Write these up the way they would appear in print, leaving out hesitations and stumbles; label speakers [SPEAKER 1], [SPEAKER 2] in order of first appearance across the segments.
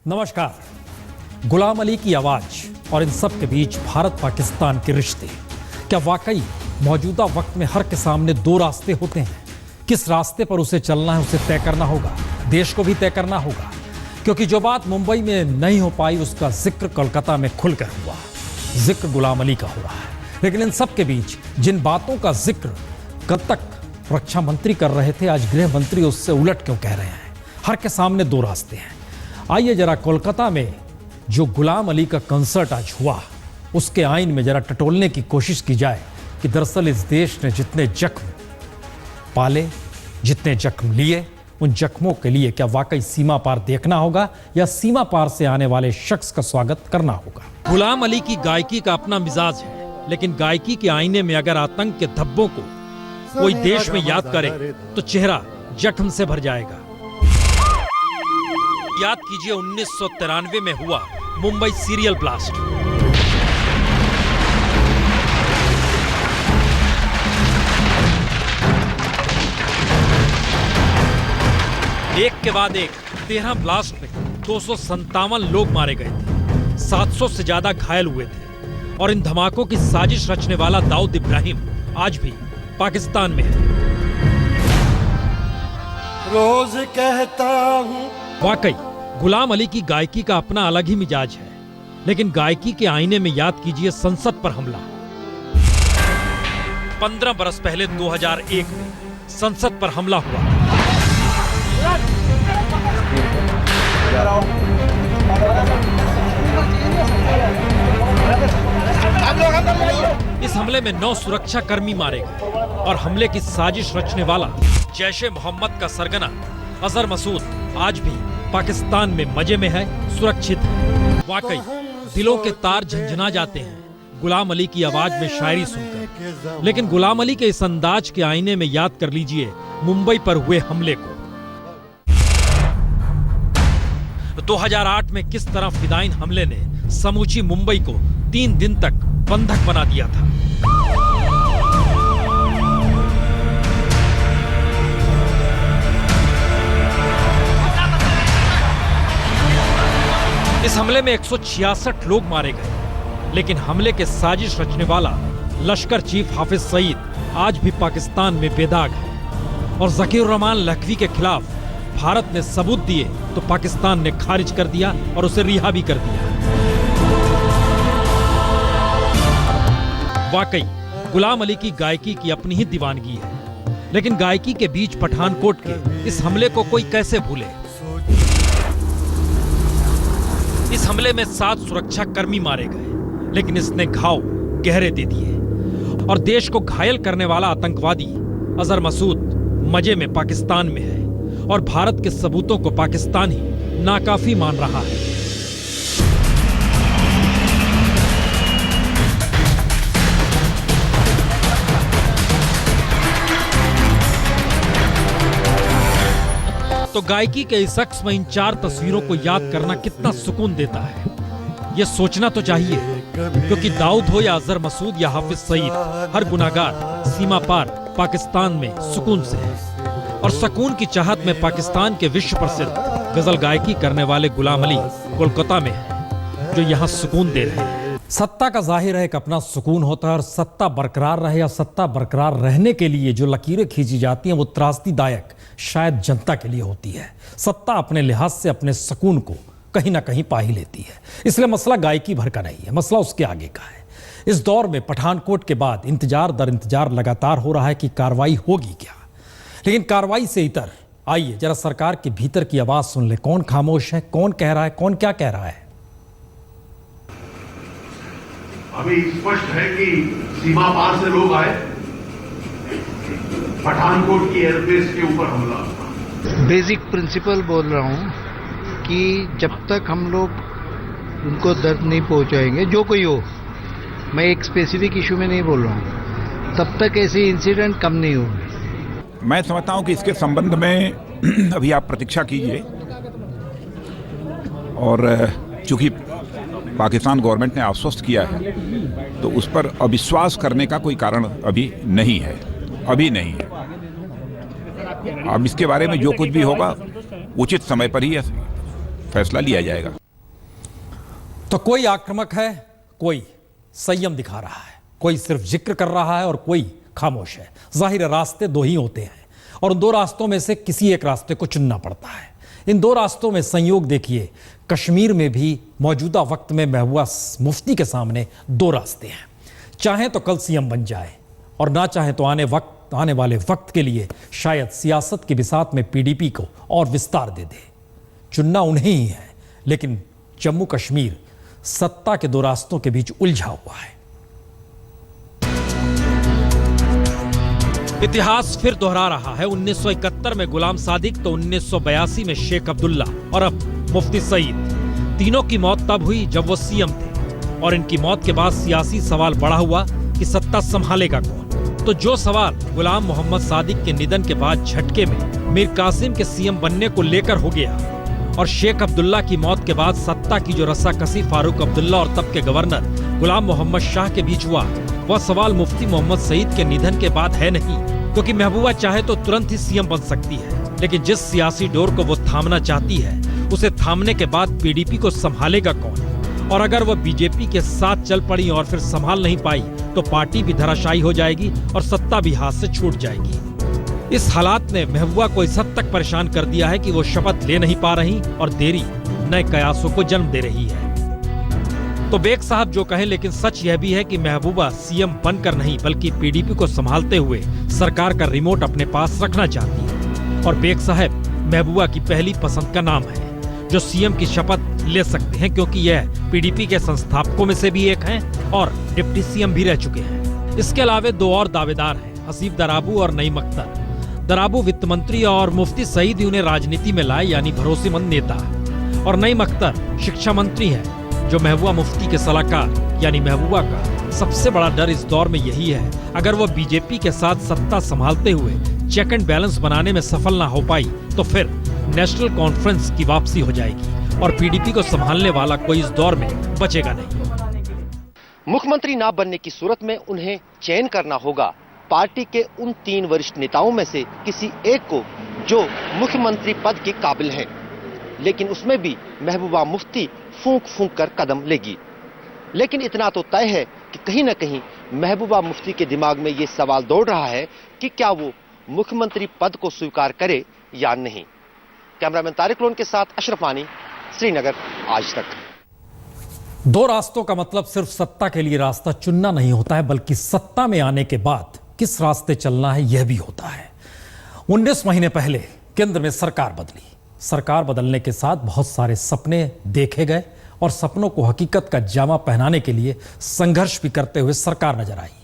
[SPEAKER 1] नमस्कार। गुलाम अली की आवाज और इन सब के बीच भारत पाकिस्तान के रिश्ते, क्या वाकई मौजूदा वक्त में हर के सामने दो रास्ते होते हैं? किस रास्ते पर उसे चलना है उसे तय करना होगा, देश को भी तय करना होगा, क्योंकि जो बात मुंबई में नहीं हो पाई उसका जिक्र कोलकाता में खुलकर हुआ। जिक्र गुलाम अली का हो रहा है, लेकिन इन सब के बीच जिन बातों का जिक्र कल तक रक्षा मंत्री कर रहे थे, आज गृह मंत्री उससे उलट क्यों कह रहे हैं? हर के सामने दो रास्ते हैं। आइए जरा कोलकाता में जो गुलाम अली का कंसर्ट आज हुआ उसके आईन में जरा टटोलने की कोशिश की जाए कि दरअसल इस देश ने जितने जख्म पाले, जितने जख्म लिए, उन जख्मों के लिए क्या वाकई सीमा पार देखना होगा या सीमा पार से आने वाले शख्स का स्वागत करना होगा? गुलाम अली की गायकी का अपना मिजाज है, लेकिन गायकी के आईने में अगर आतंक के धब्बों को कोई देश में याद करे तो चेहरा जख्म से भर जाएगा। याद कीजिए 1993 में हुआ मुंबई सीरियल ब्लास्ट। एक के बाद एक 13 ब्लास्ट में 257 लोग मारे गए थे, 700 से ज्यादा घायल हुए थे और इन धमाकों की साजिश रचने वाला दाऊद इब्राहिम आज भी पाकिस्तान में है।
[SPEAKER 2] रोज कहता हूं
[SPEAKER 1] वाकई गुलाम अली की गायकी का अपना अलग ही मिजाज है, लेकिन गायकी के आईने में याद कीजिए संसद पर हमला। 15 बरस पहले 2001 में संसद पर हमला हुआ। इस हमले में 9 सुरक्षा कर्मी मारे गए और हमले की साजिश रचने वाला जैश-ए मोहम्मद का सरगना अजहर मसूद आज भी पाकिस्तान में मजे में है, सुरक्षित है। वाकई दिलों के तार झंझना जाते हैं गुलाम अली की आवाज में शायरी सुनकर, लेकिन गुलाम अली के इस अंदाज के आईने में याद कर लीजिए मुंबई पर हुए हमले को। 2008 में किस तरह फिदाइन हमले ने समूची मुंबई को 3 दिन तक बंधक बना दिया था। इस हमले में 166 लोग मारे गए, लेकिन हमले के साजिश रचने वाला लश्कर चीफ हाफिज सईद आज भी पाकिस्तान में बेदाग है और ज़कीर रहमान लखवी के खिलाफ भारत ने सबूत दिए तो पाकिस्तान ने खारिज कर दिया और उसे रिहा भी कर दिया। वाकई गुलाम अली की गायकी की अपनी ही दीवानगी है, लेकिन गायकी के बीच पठानकोट के इस हमले को कोई कैसे भूले? इस हमले में 7 सुरक्षा कर्मी मारे गए, लेकिन इसने घाव गहरे दे दिए और देश को घायल करने वाला आतंकवादी अजहर मसूद मजे में पाकिस्तान में है और भारत के सबूतों को पाकिस्तान ही नाकाफी मान रहा है। तो गायकी के इस अक्स में इन 4 तस्वीरों को याद करना कितना सुकून देता है, ये सोचना तो चाहिए, क्योंकि दाऊद हो या अजहर मसूद या हाफिज सईद, हर गुनाहगार सीमा पार पाकिस्तान में सुकून से है और सुकून की चाहत में पाकिस्तान के विश्व प्रसिद्ध गजल गायकी करने वाले गुलाम अली कोलकाता में है, जो यहाँ सुकून दे रहे हैं। सत्ता का जाहिर है एक अपना सुकून होता है और सत्ता बरकरार रहे या सत्ता बरकरार रहने के लिए जो लकीरें खींची जाती हैं वो त्रासदीदायक शायद जनता के लिए होती है। सत्ता अपने लिहाज से अपने सुकून को कहीं ना कहीं पा ही लेती है, इसलिए मसला गायकी भर का नहीं है, मसला उसके आगे का है। इस दौर में पठानकोट के बाद इंतजार दर इंतजार लगातार हो रहा है कि कार्रवाई होगी क्या, लेकिन कार्रवाई से इतर आइए जरा सरकार के भीतर की आवाज सुन ले। कौन खामोश है, कौन कह रहा है, कौन क्या कह रहा है?
[SPEAKER 3] अभी स्पष्ट है कि सीमा पार से लोग आए, पठानकोट की एयरबेस के ऊपर हमला।
[SPEAKER 4] बेसिक प्रिंसिपल बोल रहा हूँ कि जब तक हम लोग उनको दर्द नहीं पहुँचाएंगे, जो कोई हो, मैं एक स्पेसिफिक इशू में नहीं बोल रहा हूँ, तब तक ऐसे इंसिडेंट कम नहीं होंगे।
[SPEAKER 5] मैं समझता हूँ कि इसके संबंध में अभी आप प्रतीक्षा कीजिए और चूंकि पाकिस्तान गवर्नमेंट ने आश्वस्त किया है तो उस पर अविश्वास करने का कोई कारण अभी नहीं है, अभी नहीं है। अब इसके बारे में जो कुछ भी होगा उचित समय पर ही फैसला लिया जाएगा।
[SPEAKER 1] तो कोई आक्रामक है, कोई संयम दिखा रहा है, कोई सिर्फ जिक्र कर रहा है और कोई खामोश है। जाहिर है रास्ते दो ही होते हैं और उन दो रास्तों में से किसी एक रास्ते को चुनना पड़ता है। इन दो रास्तों में संयोग देखिए, कश्मीर में भी मौजूदा वक्त में महबूबा मुफ्ती के सामने दो रास्ते हैं। चाहे तो कल सीएम बन जाए और ना चाहे तो आने वाले वक्त के लिए शायद सियासत की बिसात में पीडीपी को और विस्तार दे दे। चुनना उन्हें ही है, लेकिन जम्मू कश्मीर सत्ता के दो रास्तों के बीच उलझा हुआ है। इतिहास फिर दोहरा रहा है। 1971 में गुलाम सादिक तो 1982 में शेख अब्दुल्ला और अब मुफ्ती सईद। तीनों की मौत तब हुई जब वो सीएम थे और इनकी मौत के बाद सियासी सवाल बड़ा हुआ कि सत्ता संभालेगा कौन। तो जो सवाल गुलाम मोहम्मद सादिक के निधन के बाद झटके में मीर कासिम के सीएम बनने को लेकर हो गया और शेख अब्दुल्ला की मौत के बाद सत्ता की जो रस्साकसी फारूक अब्दुल्ला और तब के गवर्नर गुलाम मोहम्मद शाह के बीच हुआ, वह सवाल मुफ्ती मोहम्मद सईद के निधन के बाद है नहीं, क्योंकि महबूबा चाहे तो तुरंत ही सीएम बन सकती है, लेकिन जिस सियासी डोर को वो थामना चाहती है उसे थामने के बाद पीडीपी को संभालेगा कौन। और अगर वह बीजेपी के साथ चल पड़ी और फिर संभाल नहीं पाई तो पार्टी भी धराशायी हो जाएगी और सत्ता भी हाथ से छूट जाएगी। इस हालात ने महबूबा को इस हद तक परेशान कर दिया है कि वो शपथ ले नहीं पा रही और देरी नए कयासों को जन्म दे रही है। तो बेग साहब जो कहें, लेकिन सच यह भी है कि महबूबा सीएम बनकर नहीं बल्कि पीडीपी को संभालते हुए सरकार का रिमोट अपने पास रखना चाहती है। और बेग साहब महबूबा की पहली पसंद का नाम है जो सीएम की शपथ ले सकते हैं, क्योंकि यह पीडीपी के संस्थापकों में से भी एक हैं और डिप्टी सीएम भी रह चुके हैं। इसके अलावा दो और दावेदार हैं, हसीब दराबू और नईम अख्तर। दराबू वित्त मंत्री और मुफ्ती सईद ही उन्हें राजनीति में लाए, यानी भरोसेमंद नेता, और नईम अख्तर शिक्षा मंत्री है जो महबूबा मुफ्ती के सलाहकार। यानी महबूबा का सबसे बड़ा डर इस दौर में यही है, अगर वह बीजेपी के साथ सत्ता संभालते हुए चेक एंड बैलेंस बनाने में सफल ना हो पाई तो फिर नेशनल कॉन्फ्रेंस की वापसी हो जाएगी और पीडीपी को संभालने वाला कोई इस दौर में बचेगा नहीं।
[SPEAKER 6] मुख्यमंत्री ना बनने की सूरत में उन्हें चयन करना होगा पार्टी के उन 3 वरिष्ठ नेताओं में से किसी एक को जो मुख्यमंत्री पद के काबिल है, लेकिन उसमें भी महबूबा मुफ्ती फूंक फूंक कर कदम लेगी। लेकिन इतना तो तय है कि कहीं न कहीं महबूबा मुफ्ती के दिमाग में ये सवाल दौड़ रहा है कि क्या वो मुख्यमंत्री पद को स्वीकार करे या नहीं। कैमरामैन तारिक लोन के साथ अशरफ मानी, श्रीनगर, आज तक।
[SPEAKER 1] दो रास्तों का मतलब सिर्फ सत्ता के लिए रास्ता चुनना नहीं होता है, बल्कि सत्ता में आने के बाद किस रास्ते चलना है यह भी होता है। 19 महीने पहले केंद्र में सरकार बदली। सरकार बदलने के साथ बहुत सारे सपने देखे गए और सपनों को हकीकत का जामा पहनाने के लिए संघर्ष भी करते हुए सरकार नजर आई।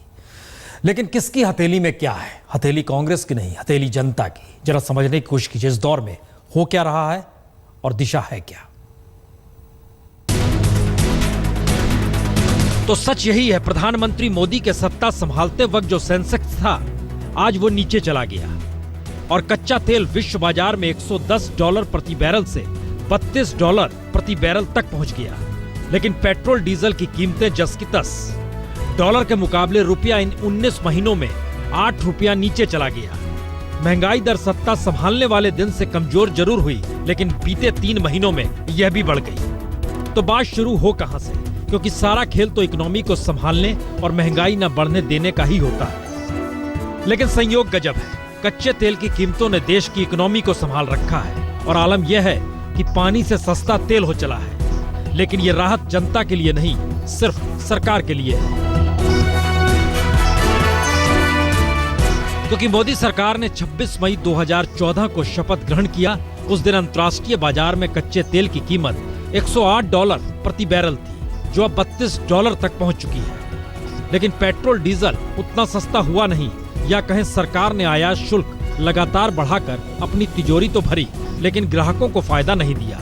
[SPEAKER 1] लेकिन किसकी हथेली में क्या है? हथेली कांग्रेस की नहीं, हथेली जनता की। जरा समझने की कोशिश कीजिए इस दौर में हो क्या रहा है और दिशा है क्या। तो सच यही है, प्रधानमंत्री मोदी के सत्ता संभालते वक्त जो सेंसेक्स था आज वो नीचे चला गया और कच्चा तेल विश्व बाजार में $110 प्रति बैरल से $32 प्रति बैरल तक पहुंच गया। लेकिन पेट्रोल डीजल की कीमतें जस की तस। डॉलर के मुकाबले रुपया इन 19 महीनों में 8 रुपया नीचे चला गया। महंगाई दर सत्ता संभालने वाले दिन से कमजोर जरूर हुई, लेकिन बीते 3 महीनों में यह भी बढ़ गई। तो बात शुरू हो कहां से? क्योंकि सारा खेल तो इकोनॉमी को संभालने और महंगाई न बढ़ने देने का ही होता है। लेकिन संयोग गजब है, कच्चे तेल की कीमतों ने देश की इकोनॉमी को संभाल रखा है और आलम यह है कि पानी से सस्ता तेल हो चला है। लेकिन यह राहत जनता के लिए नहीं, सिर्फ सरकार के लिए है। क्योंकि मोदी सरकार ने 26 मई 2014 को शपथ ग्रहण किया। उस दिन अंतर्राष्ट्रीय बाजार में कच्चे तेल की कीमत $108 प्रति बैरल थी, जो अब $32 तक पहुंच चुकी है। लेकिन पेट्रोल डीजल उतना सस्ता हुआ नहीं, या कहें सरकार ने आयात शुल्क लगातार बढ़ाकर अपनी तिजोरी तो भरी, लेकिन ग्राहकों को फायदा नहीं दिया।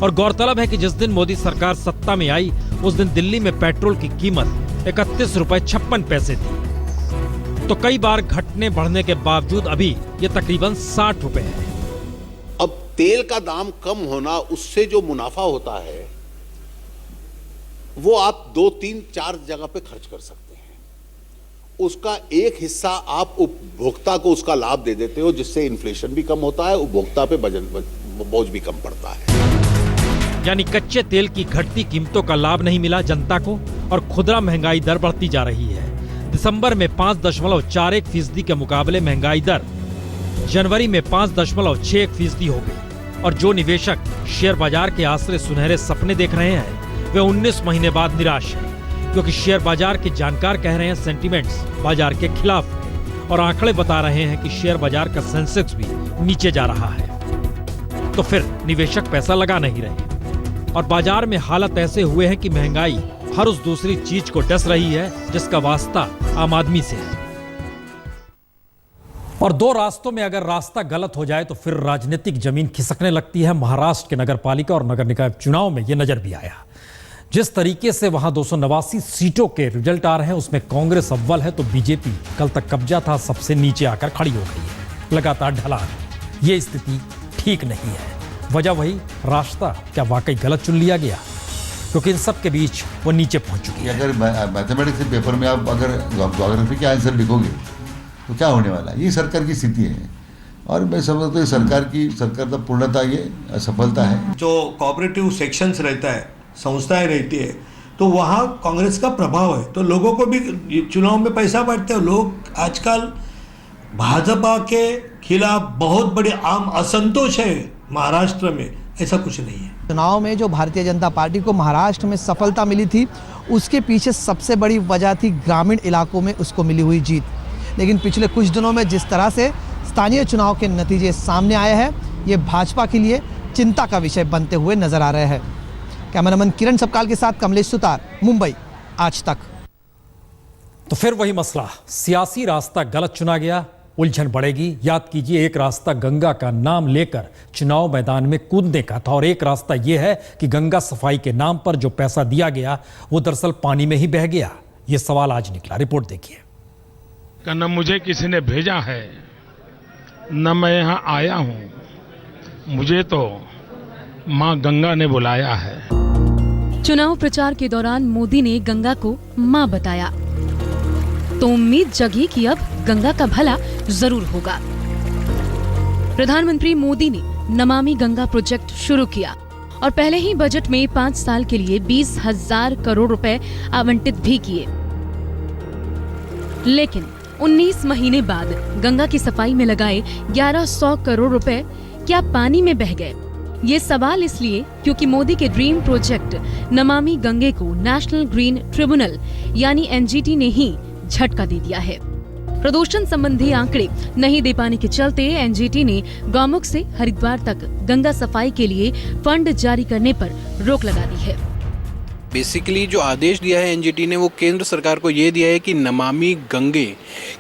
[SPEAKER 1] और गौरतलब है कि जिस दिन मोदी सरकार सत्ता में आई उस दिन दिल्ली में पेट्रोल की कीमत ₹31.56 थी। तो कई बार घटने बढ़ने के बावजूद अभी ये तकरीबन ₹60 है।
[SPEAKER 7] अब तेल का दाम कम होना, उससे जो मुनाफा होता है वो आप 2, 3, 4 जगह पे खर्च कर सकते हैं। उसका एक हिस्सा आप उपभोक्ता को उसका लाभ दे देते हो, जिससे इन्फ्लेशन भी कम होता है, उपभोक्ता पे बोझ भी कम पड़ता है।
[SPEAKER 1] यानी कच्चे तेल की घटती कीमतों का लाभ नहीं मिला जनता को और खुदरा महंगाई दर बढ़ती जा रही है। दिसंबर में 5.41% के मुकाबले महंगाई दर जनवरी में 5.61% हो गई और जो निवेशक शेयर बाजार के आश्रय सुनहरे सपने देख रहे हैं वे 19 महीने बाद निराश हैं, क्योंकि शेयर बाजार के जानकार कह रहे हैं सेंटीमेंट्स बाजार के खिलाफ हैं और आंकड़े बता रहे हैं कि शेयर बाजार का सेंसेक्स भी नीचे जा रहा है। तो फिर निवेशक पैसा लगा नहीं रहे और बाजार में हालत ऐसे हुए हैं कि महंगाई हर उस दूसरी चीज को डस रही है जिसका वास्ता आम आदमी से है। और दो रास्तों में अगर रास्ता गलत हो जाए तो फिर राजनीतिक जमीन खिसकने लगती है। महाराष्ट्र के नगर पालिका और नगर निकाय चुनाव में यह नजर भी आया। जिस तरीके से वहां 289 सीटों के रिजल्ट आ रहे हैं उसमें कांग्रेस अव्वल है तो बीजेपी कल तक कब्जा था सबसे नीचे आकर खड़ी हो गई है। लगातार ढलान, ये स्थिति ठीक नहीं है। वजह वही, रास्ता क्या वाकई गलत चुन लिया गया? क्योंकि इन सब के बीच वो नीचे पहुंच चुकी है।
[SPEAKER 8] अगर मैथमेटिक्स के पेपर में आप अगर ज्योग्राफी के आंसर लिखोगे तो क्या होने वाला है? ये सरकार की स्थिति है और मैं समझता हूँ सरकार का पूर्णता ये असफलता है।
[SPEAKER 2] जो कोऑपरेटिव सेक्शंस रहता है, संस्थाएं रहती है, तो वहाँ कांग्रेस का प्रभाव है, तो लोगों को भी चुनाव में पैसा बांटते हैं लोग। आजकल भाजपा के खिलाफ बहुत बड़ी आम असंतोष है महाराष्ट्र में, ऐसा कुछ नहीं है।
[SPEAKER 9] चुनाव में जो भारतीय जनता पार्टी को महाराष्ट्र में सफलता मिली थी उसके पीछे सबसे बड़ी वजह थी ग्रामीण इलाकों में उसको मिली हुई जीत। लेकिन पिछले कुछ दिनों में जिस तरह से स्थानीय चुनाव के नतीजे सामने आए हैं ये भाजपा के लिए चिंता का विषय बनते हुए नजर आ रहे हैं। कैमरामैन किरण सबकाल के साथ कमलेश सुतार, मुंबई, आज तक।
[SPEAKER 1] तो फिर वही मसला, सियासी रास्ता गलत चुना गया, उलझन बढ़ेगी। याद कीजिए, एक रास्ता गंगा का नाम लेकर चुनाव मैदान में कूदने का था और एक रास्ता यह है कि गंगा सफाई के नाम पर जो पैसा दिया गया वो दरअसल पानी में ही बह गया। ये सवाल आज निकला, रिपोर्ट देखिए।
[SPEAKER 10] न मुझे किसी ने भेजा है न मैं यहाँ आया हूँ, मुझे तो माँ गंगा ने बुलाया है।
[SPEAKER 11] चुनाव प्रचार के दौरान मोदी ने गंगा को माँ बताया तो उम्मीद जगी कि अब गंगा का भला जरूर होगा। प्रधानमंत्री मोदी ने नमामि गंगा प्रोजेक्ट शुरू किया और पहले ही बजट में 5 साल के लिए 20,000 करोड़ रुपए आवंटित भी किए। लेकिन 19 महीने बाद गंगा की सफाई में लगाए 1100 करोड़ रुपए क्या पानी में बह गए? ये सवाल इसलिए क्योंकि मोदी के ड्रीम प्रोजेक्ट नमामि गंगे को नेशनल ग्रीन ट्रिब्यूनल यानी एनजीटी ने ही झटका दे दिया है। प्रदूषण संबंधी आंकड़े नहीं दे पाने के चलते एनजीटी ने गौमुख से हरिद्वार तक गंगा सफाई के लिए फंड जारी करने पर रोक लगा दी है।
[SPEAKER 12] बेसिकली जो आदेश दिया है एनजीटी ने वो केंद्र सरकार को ये दिया है कि नमामि गंगे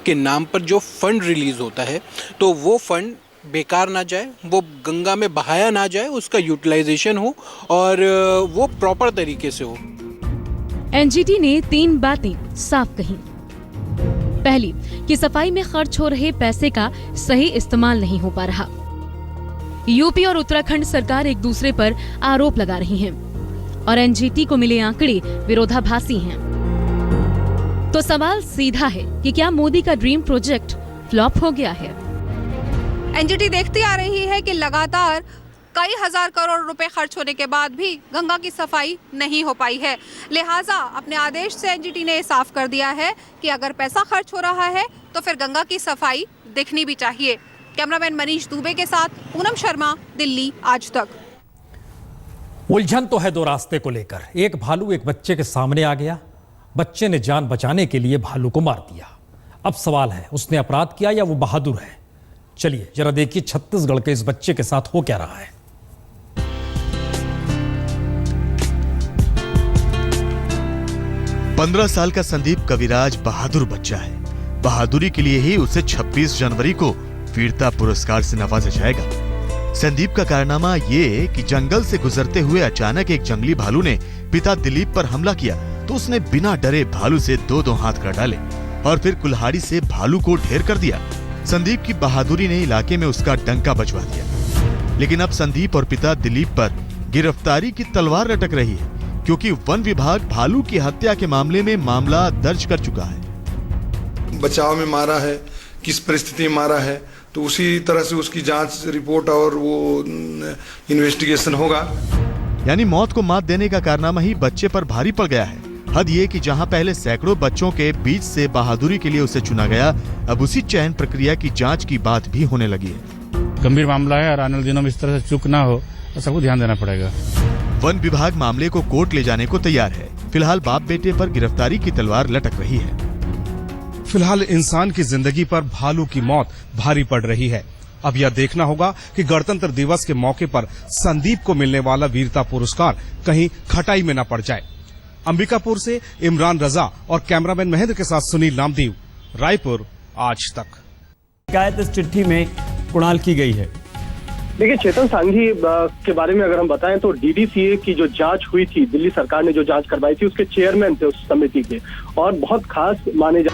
[SPEAKER 12] के नाम पर जो फंड रिलीज होता है तो वो फंड बेकार ना जाए, वो गंगा में बहाया ना जाए, उसका यूटिलाइजेशन हो और वो प्रॉपर तरीके से हो।
[SPEAKER 11] एनजीटी ने 3 बातें साफ कही। पहली कि सफाई में खर्च हो रहे पैसे का सही इस्तेमाल नहीं हो पा रहा। यूपी और उत्तराखंड सरकार एक दूसरे पर आरोप लगा रही हैं और एनजीटी को मिले आंकड़े विरोधाभासी हैं। तो सवाल सीधा है कि क्या मोदी का ड्रीम प्रोजेक्ट फ्लॉप हो गया है?
[SPEAKER 13] एनजीटी देखती आ रही है कि लगातार कई हजार करोड़ रुपए खर्च होने के बाद भी गंगा की सफाई नहीं हो पाई है। लिहाजा अपने आदेश से एनजीटी ने साफ कर दिया है कि अगर पैसा खर्च हो रहा है तो फिर गंगा की सफाई दिखनी भी चाहिए। कैमरामैन मनीष दुबे के साथ पूनम शर्मा, दिल्ली, आज तक।
[SPEAKER 1] उलझन तो है दो रास्ते को लेकर। एक भालू एक बच्चे के सामने आ गया, बच्चे ने जान बचाने के लिए भालू को मार दिया। अब सवाल है उसने अपराध किया या वो बहादुर है? चलिए जरा देखिए छत्तीसगढ़ के इस बच्चे के साथ हो क्या रहा है।
[SPEAKER 14] पंद्रह साल का संदीप कविराज बहादुर बच्चा है। बहादुरी के लिए ही उसे 26 जनवरी को वीरता पुरस्कार से नवाजा जाएगा। संदीप का कारनामा ये कि जंगल से गुजरते हुए अचानक एक जंगली भालू ने पिता दिलीप पर हमला किया तो उसने बिना डरे भालू से दो हाथ कर डाले और फिर कुल्हाड़ी से भालू को ढेर कर दिया। संदीप की बहादुरी ने इलाके में उसका डंका बजवा दिया। लेकिन अब संदीप और पिता दिलीप पर गिरफ्तारी की तलवार लटक रही है क्योंकि वन विभाग भालू की हत्या के मामले में मामला दर्ज कर चुका है।
[SPEAKER 15] बचाव में मारा है, किस परिस्थिति में मारा है, तो उसी तरह से उसकी जांच रिपोर्ट और वो इन्वेस्टिगेशन होगा।
[SPEAKER 14] यानी मौत को मात देने का कारनामा ही बच्चे पर भारी पड़ गया है। हद ये कि जहां पहले सैकड़ों बच्चों के बीच से बहादुरी के लिए उसे चुना गया, अब उसी चयन प्रक्रिया की जांच की बात भी होने लगी है।
[SPEAKER 16] गंभीर मामला है और आने वाले दिनों में इस तरह से चूक ना हो, सबको ध्यान देना पड़ेगा।
[SPEAKER 14] वन विभाग मामले को कोर्ट ले जाने को तैयार है। फिलहाल बाप बेटे पर गिरफ्तारी की तलवार लटक रही है।
[SPEAKER 17] फिलहाल इंसान की जिंदगी पर भालू की मौत भारी पड़ रही है। अब यह देखना होगा कि गणतंत्र दिवस के मौके पर संदीप को मिलने वाला वीरता पुरस्कार कहीं खटाई में न पड़ जाए। अंबिकापुर से इमरान रजा और कैमरामैन महेंद्र के साथ सुनील नामदेव, रायपुर, आज तक।
[SPEAKER 18] शिकायत इस चिट्ठी में कुणाल की गई है।
[SPEAKER 19] देखिए, चेतन सांघी के बारे में अगर हम बताएं तो डीडीसीए की जो जांच हुई थी, दिल्ली सरकार ने जो जांच करवाई थी, उसके चेयरमैन थे उस समिति के, और बहुत खास माने जा